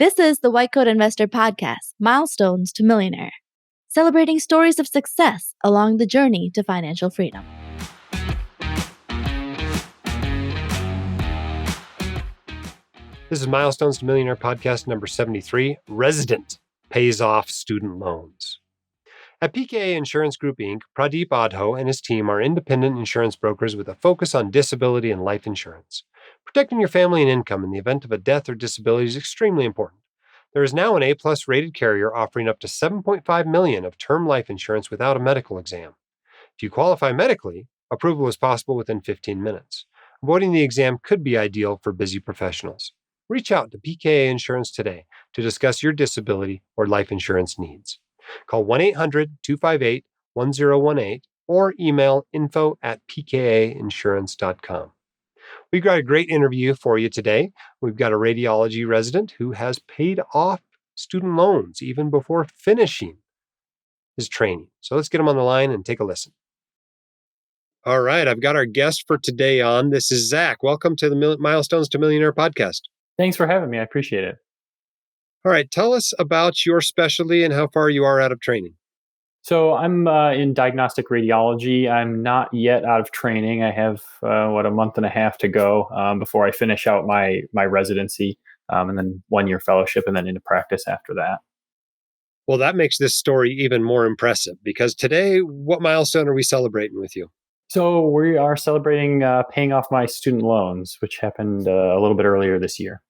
This is the White Coat Investor Podcast, Milestones to Millionaire, celebrating stories of success along the journey to financial freedom. This is Milestones to Millionaire Podcast number 73, Resident Pays Off Student Loans. At PKA Insurance Group, Inc., Pradeep Adho and his team are independent insurance brokers with a focus on disability and life insurance. Protecting your family and income in the event of a death or disability is extremely important. There is now an A-plus rated carrier offering up to $7.5 million of term life insurance without a medical exam. If you qualify medically, approval is possible within 15 minutes. Avoiding the exam could be ideal for busy professionals. Reach out to PKA Insurance today to discuss your disability or life insurance needs. Call 1-800-258-1018 or email info@pkainsurance.com. We've got a great interview for you today. We've got a radiology resident who has paid off student loans even before finishing his training. So let's get him on the line and take a listen. All right, I've got our guest for today on. This is Zack. Welcome to the Milestones to Millionaire podcast. Thanks for having me. I appreciate it. All right, tell us about your specialty and how far you are out of training. So I'm in diagnostic radiology. I'm not yet out of training. I have, a month and a half to go before I finish out my residency and then 1-year fellowship and then into practice after that. Well, that makes this story even more impressive because today, what milestone are we celebrating with you? So we are celebrating paying off my student loans, which happened a little bit earlier this year.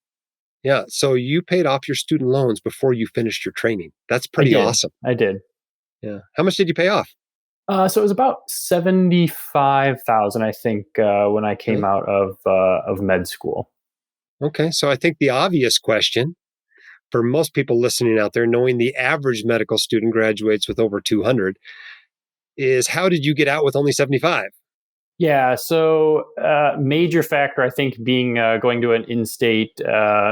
Yeah, so you paid off your student loans before you finished your training. That's pretty awesome. I did. Yeah. How much did you pay off? So it was about $75,000, I think, when I came out of med school. Okay, so I think the obvious question for most people listening out there, knowing the average medical student graduates with over 200, is how did you get out with only 75? Yeah, so major factor, I think, being going to an in-state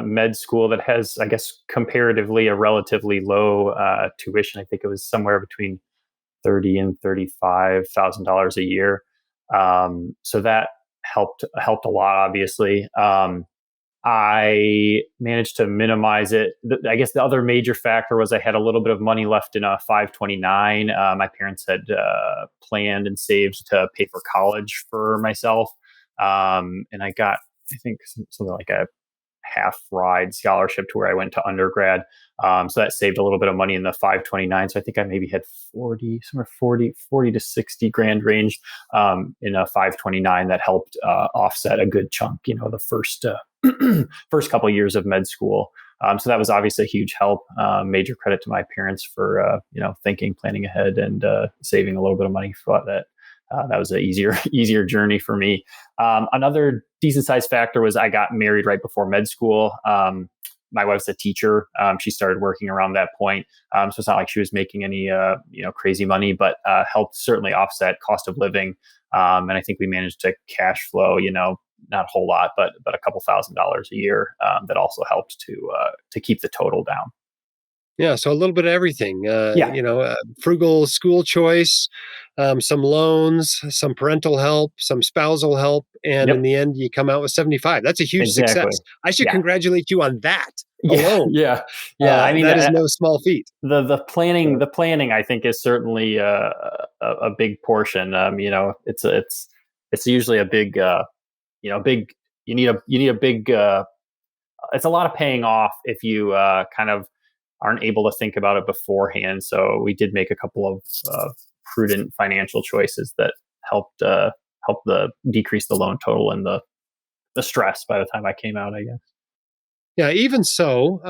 med school that has, I guess, comparatively a relatively low tuition. I think it was somewhere between $30,000 and $35,000 a year. So that helped a lot, obviously. I managed to minimize it. I guess the other major factor was I had a little bit of money left in a 529. My parents had planned and saved to pay for college for myself. And I got, I think, something like a half ride scholarship to where I went to undergrad. So that saved a little bit of money in the 529. So I think I maybe had 40 to 60 grand range in a 529 that helped offset a good chunk, the first couple of years of med school. So that was obviously a huge help. Major credit to my parents for, thinking, planning ahead and saving a little bit of money for that. That was an easier journey for me. Another decent sized factor was I got married right before med school. My wife's a teacher. She started working around that point. So it's not like she was making any, crazy money, but helped certainly offset cost of living. And I think we managed to cash flow, not a whole lot, but a couple $1,000s a year. That also helped to keep the total down. Yeah, so a little bit of everything. Frugal school choice, some loans, some parental help, some spousal help, and in the end, you come out with 75. That's a huge success. I should congratulate you on that alone. Yeah. I mean, that is no small feat. The planning, I think, is certainly a big portion. It's usually a big, you need a big. It's a lot of paying off if you kind of aren't able to think about it beforehand. So we did make a couple of prudent financial choices that helped decrease the loan total and the stress by the time I came out, I guess. Yeah, even so,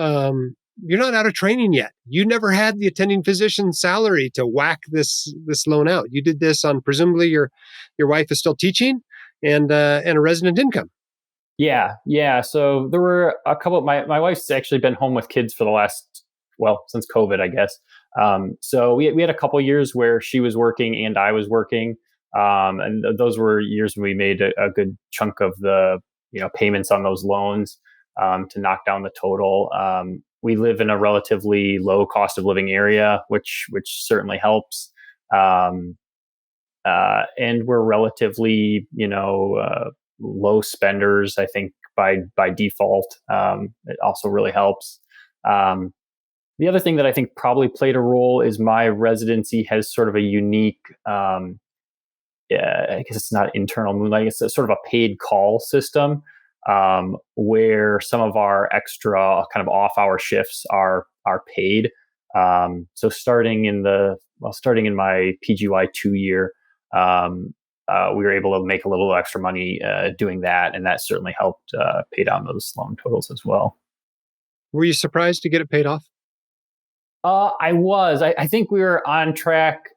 you're not out of training yet. You never had the attending physician salary to whack this loan out. You did this on presumably your wife is still teaching and a resident income. Yeah. So there were a couple. My wife's actually been home with kids for the last, since COVID, I guess. So we had a couple years where she was working and I was working. And those were years when we made a good chunk of the, payments on those loans, to knock down the total. We live in a relatively low cost of living area, which certainly helps. And we're relatively, low spenders, I think by default. It also really helps. Um, the other thing that I think probably played a role is my residency has sort of a unique, I guess it's not internal moonlighting, it's a sort of a paid call system, where some of our extra kind of off hour shifts are paid. So starting in my PGY 2 year, we were able to make a little extra money doing that, and that certainly helped pay down those loan totals as well. Were you surprised to get it paid off? I was. I think we were on track.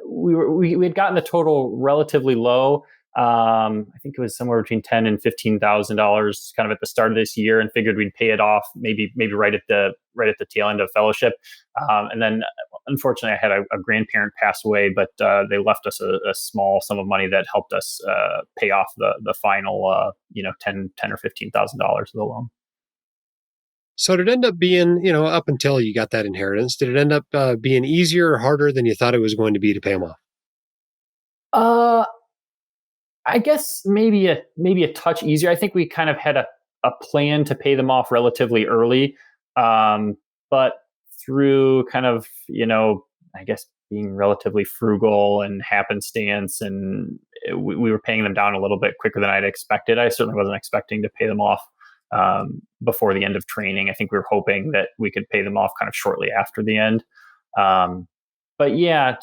We had gotten the total relatively low. I think it was somewhere between $10,000 and $15,000, kind of at the start of this year, and figured we'd pay it off maybe right at the tail end of fellowship. And then, unfortunately, I had a grandparent pass away, but they left us a small sum of money that helped us pay off the final ten or $15,000 of the loan. So did it end up being, up until you got that inheritance, did it end up being easier or harder than you thought it was going to be to pay them off? Uh, I guess maybe a touch easier. I think we kind of had a plan to pay them off relatively early, but through kind of I guess being relatively frugal and happenstance, and we were paying them down a little bit quicker than I'd expected. I certainly wasn't expecting to pay them off before the end of training. I think we were hoping that we could pay them off kind of shortly after the end. But yeah,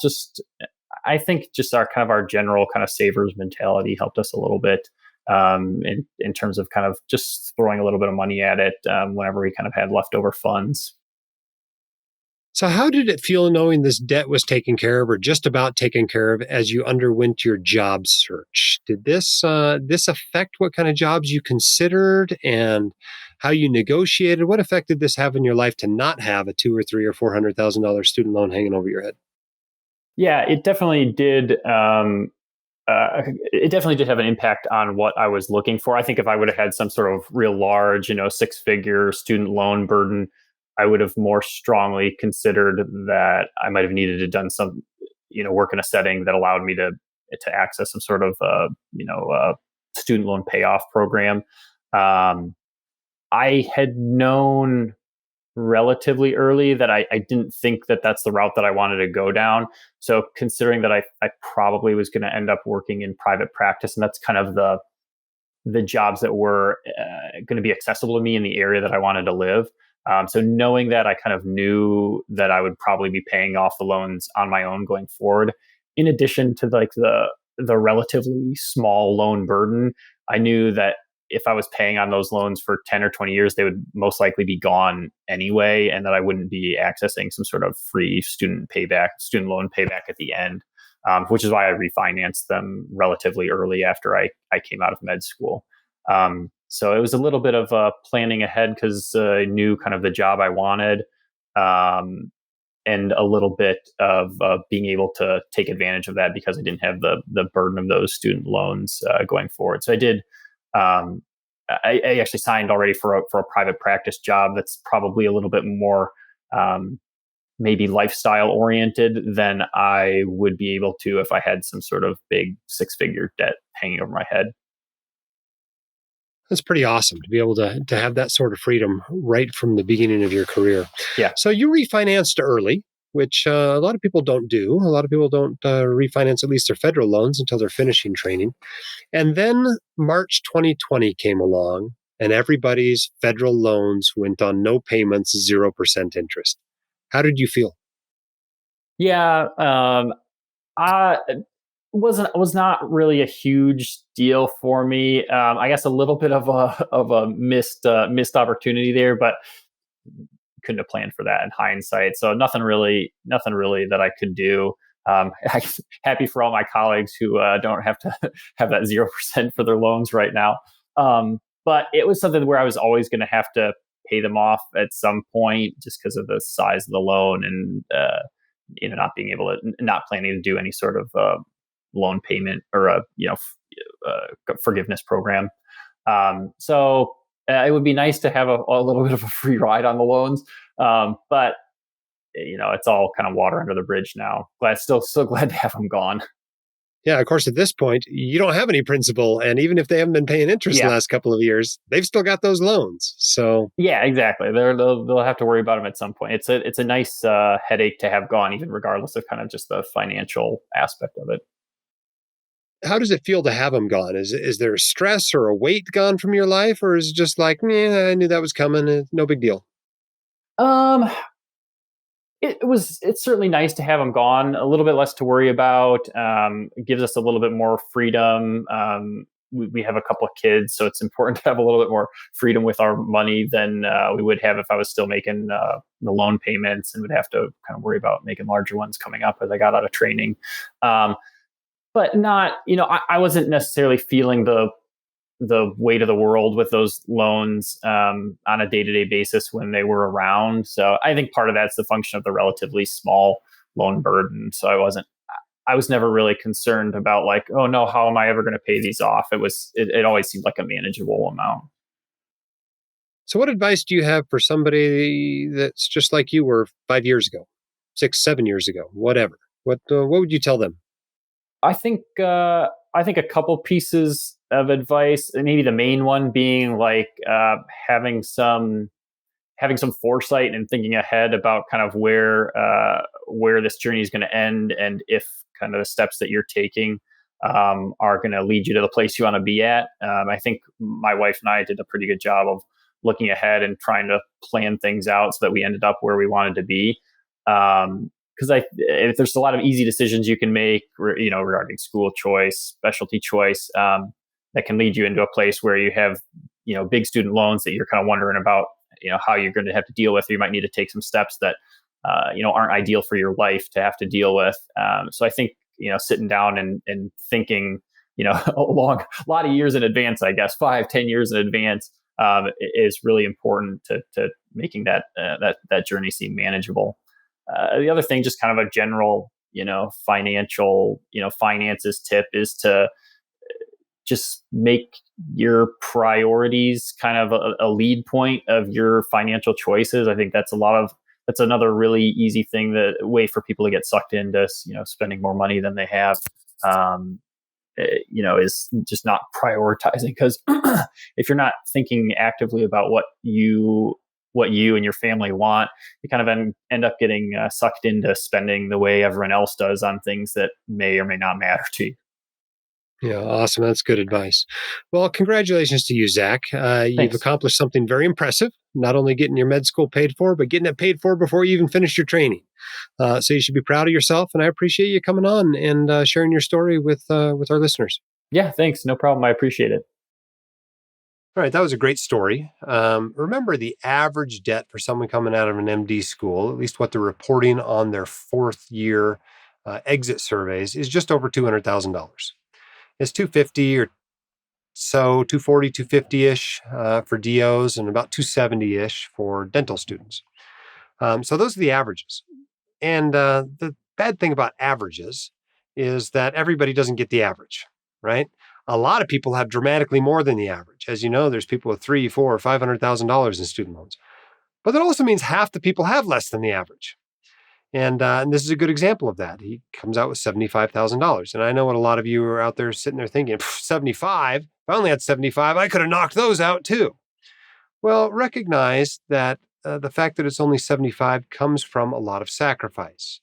I think just our general kind of savers mentality helped us a little bit in terms of kind of just throwing a little bit of money at it whenever we kind of had leftover funds. So how did it feel knowing this debt was taken care of, or just about taken care of, as you underwent your job search? Did this affect what kind of jobs you considered and how you negotiated? What effect did this have in your life to not have a $200,000 or $300,000 or $400,000 student loan hanging over your head? Yeah, it definitely did. It definitely did have an impact on what I was looking for. I think if I would have had some sort of real large, six-figure student loan burden, I would have more strongly considered that I might have needed to done some, work in a setting that allowed me to access some sort of, student loan payoff program. I had known relatively early that I didn't think that that's the route that I wanted to go down. So considering that I probably was going to end up working in private practice, and that's kind of the jobs that were going to be accessible to me in the area that I wanted to live. So knowing that, I kind of knew that I would probably be paying off the loans on my own going forward. In addition to the relatively small loan burden, I knew that if I was paying on those loans for 10 or 20 years, they would most likely be gone anyway, and that I wouldn't be accessing some sort of free student loan payback at the end, which is why I refinanced them relatively early after I came out of med school. So it was a little bit of planning ahead because I knew kind of the job I wanted, and a little bit of being able to take advantage of that because I didn't have the burden of those student loans going forward. So I did. I actually signed already for a private practice job that's probably a little bit more maybe lifestyle oriented than I would be able to if I had some sort of big six-figure debt hanging over my head. That's pretty awesome to be able to have that sort of freedom right from the beginning of your career. Yeah. So you refinanced early, which a lot of people don't do. A lot of people don't refinance at least their federal loans until they're finishing training. And then March 2020 came along, and everybody's federal loans went on no payments, 0% interest. How did you feel? Yeah. I was not really a huge deal for me. I guess a little bit of a missed opportunity there, but couldn't have planned for that in hindsight. So nothing really that I could do. I'm happy for all my colleagues who don't have to have that 0% for their loans right now. But it was something where I was always going to have to pay them off at some point, just because of the size of the loan and not planning to do any sort of loan payment or forgiveness program. So it would be nice to have a little bit of a free ride on the loans, but it's all kind of water under the bridge now. Still glad to have them gone. Yeah, of course, at this point, you don't have any principal. And even if they haven't been paying interest the Yeah. last couple of years, they've still got those loans. So, Yeah, exactly. They'll have to worry about them at some point. It's a nice headache to have gone, even regardless of kind of just the financial aspect of it. how does it feel to have them gone? Is there a stress or a weight gone from your life, or is it just like, yeah, I knew that was coming, no big deal? Um, it's certainly nice to have them gone. A little bit less to worry about. It gives us a little bit more freedom. We have a couple of kids, so it's important to have a little bit more freedom with our money than we would have if I was still making the loan payments and would have to kind of worry about making larger ones coming up as I got out of training. Um, but not, I wasn't necessarily feeling the weight of the world with those loans on a day-to-day basis when they were around. So I think part of that's the function of the relatively small loan burden. So I was never really concerned about like, oh no, how am I ever going to pay these off? It always seemed like a manageable amount. So, what advice do you have for somebody that's just like you were 5 years ago, 6, 7 years ago, whatever? What would you tell them? I think a couple pieces of advice, and maybe the main one being like having some having some foresight and thinking ahead about kind of where this journey is going to end, and if kind of the steps that you're taking are going to lead you to the place you want to be at. I think my wife and I did a pretty good job of looking ahead and trying to plan things out so that we ended up where we wanted to be. Because if there's a lot of easy decisions you can make, regarding school choice, specialty choice, that can lead you into a place where you have, big student loans that you're kind of wondering about, how you're going to have to deal with. Or you might need to take some steps that, aren't ideal for your life to have to deal with. So I think, sitting down and thinking, a lot of years in advance, I guess 5-10 years in advance, is really important to making that journey seem manageable. The other thing, just kind of a general, financial, finances tip is to just make your priorities kind of a lead point of your financial choices. I think that's another really easy thing, that way for people to get sucked into, spending more money than they have. Um, is just not prioritizing, because if you're not thinking actively about what you and your family want, you kind of end up getting sucked into spending the way everyone else does on things that may or may not matter to you. Yeah, awesome. That's good advice. Well, congratulations to you, Zach. You've Thanks. accomplished something very impressive, not only getting your med school paid for, but getting it paid for before you even finished your training. So you should be proud of yourself. And I appreciate you coming on and sharing your story with our listeners. Yeah, thanks. No problem. I appreciate it. All right, that was a great story. Remember, the average debt for someone coming out of an MD school, at least what they're reporting on their fourth year exit surveys, is just over $200,000. It's 250 or so, 240, 250-ish for DOs, and about 270-ish for dental students. So those are the averages. And the bad thing about averages is that everybody doesn't get the average, right? A lot of people have dramatically more than the average. As you know, there's people with $300,000, $400,000, or $500,000 in student loans. But that also means half the people have less than the average. And this is a good example of that. He comes out with $75,000. And I know what a lot of you are out there sitting there thinking, 75? If I only had 75, I could have knocked those out too. Well, recognize that the fact that it's only 75 comes from a lot of sacrifice.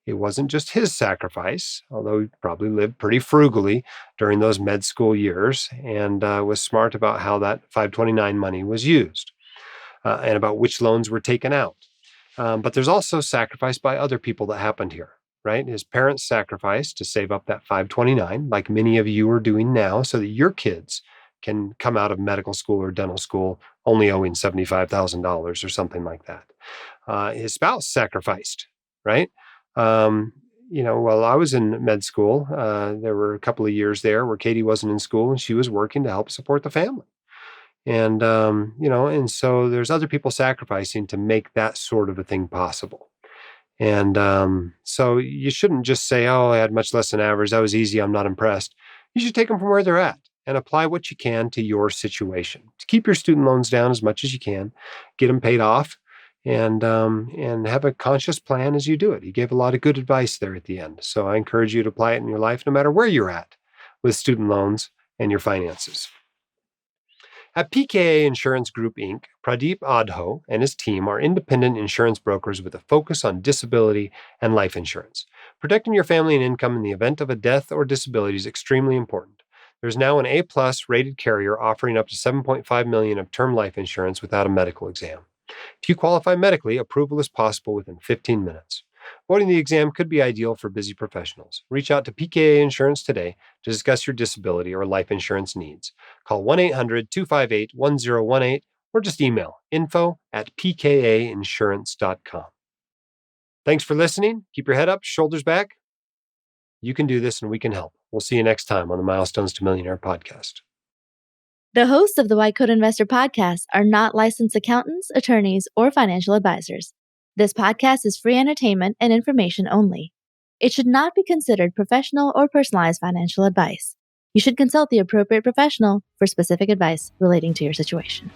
It wasn't just his sacrifice, although he probably lived pretty frugally during those med school years and was smart about how that 529 money was used and about which loans were taken out. But there's also sacrifice by other people that happened here, right? His parents sacrificed to save up that 529, like many of you are doing now, so that your kids can come out of medical school or dental school only owing $75,000 or something like that. His spouse sacrificed, right? While I was in med school, there were a couple of years there where Katie wasn't in school and she was working to help support the family. And so there's other people sacrificing to make that sort of a thing possible. And so you shouldn't just say, oh, I had much less than average. That was easy. I'm not impressed. You should take them from where they're at and apply what you can to your situation. To keep your student loans down as much as you can, get them paid off. and have a conscious plan as you do it. He gave a lot of good advice there at the end. So I encourage you to apply it in your life, no matter where you're at with student loans and your finances. At PKA Insurance Group Inc., Pradeep Adho and his team are independent insurance brokers with a focus on disability and life insurance. Protecting your family and income in the event of a death or disability is extremely important. There's now an A-plus rated carrier offering up to $7.5 million of term life insurance without a medical exam. If you qualify medically, approval is possible within 15 minutes. Avoiding the exam could be ideal for busy professionals. Reach out to PKA Insurance today to discuss your disability or life insurance needs. Call 1-800-258-1018 or just email info@pkainsurance.com. Thanks for listening. Keep your head up, shoulders back. You can do this and we can help. We'll see you next time on the Milestones to Millionaire podcast. The hosts of the White Coat Investor podcast are not licensed accountants, attorneys, or financial advisors. This podcast is free entertainment and information only. It should not be considered professional or personalized financial advice. You should consult the appropriate professional for specific advice relating to your situation.